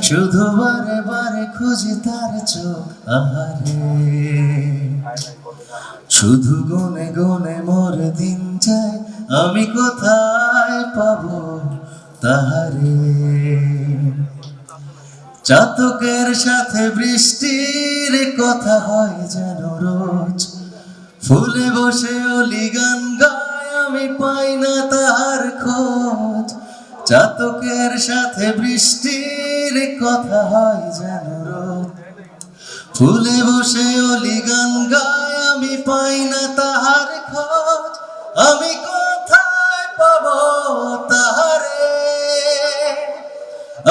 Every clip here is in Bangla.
শুধু বারে বারে খুঁজি তার চোখ আহারে, শুধু গুনে গুনে মোর দিন যায়, আমি কোথায় পাবো তাহারে। চাতকের সাথে বৃষ্টির কথা হয় যেন রোজ, ফুলে বসে অলি গান গায়, আমি পাই না তাহার খোঁজ। চাতকের সাথে বৃষ্টির কথা হয় যেন রোজ, ফুলে বসে অলি গান গায়, আমি পাই না তাহার খোঁজ। আমি কোথায় পাবো তাহারে,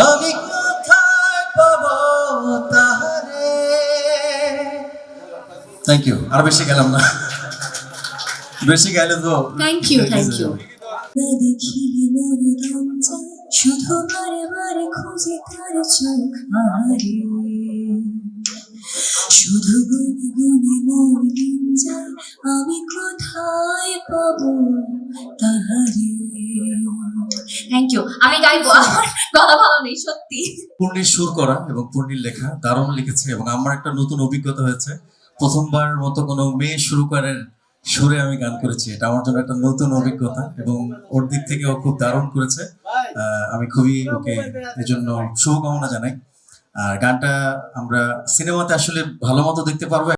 আমি কোথায় পাবো তাহারে। Thank you. আর বেশি গেলাম না, বেশি গেলে তো। Thank you, thank you. দেখিলে মোর দম যায়, শুধু বারে বারে খুঁজে তার চোখ আহারে, শুধু গুনে গুনে মোর দিন যায়, আমি কোথায় পাবো তাহারে। Thank you. আমি গাইবো, আমার গলা ভালো নেই সত্যি। পূর্ণির সুর করা এবং পূর্ণির লেখা দারুণ লিখেছে, এবং আমার একটা নতুন অভিজ্ঞতা হয়েছে। প্রথমবার মতো কোনো মেয়ে শুরু করার সুরে আমি গান করেছি, এটা আমার জন্য একটা নতুন অভিজ্ঞতা, এবং ওর দিক থেকে ও খুব দারুণ করেছে। আমি খুবই ওকে এজন্য শুভকামনা জানাই। আর গানটা আমরা সিনেমাতে আসলে ভালো মতো দেখতে পারবো।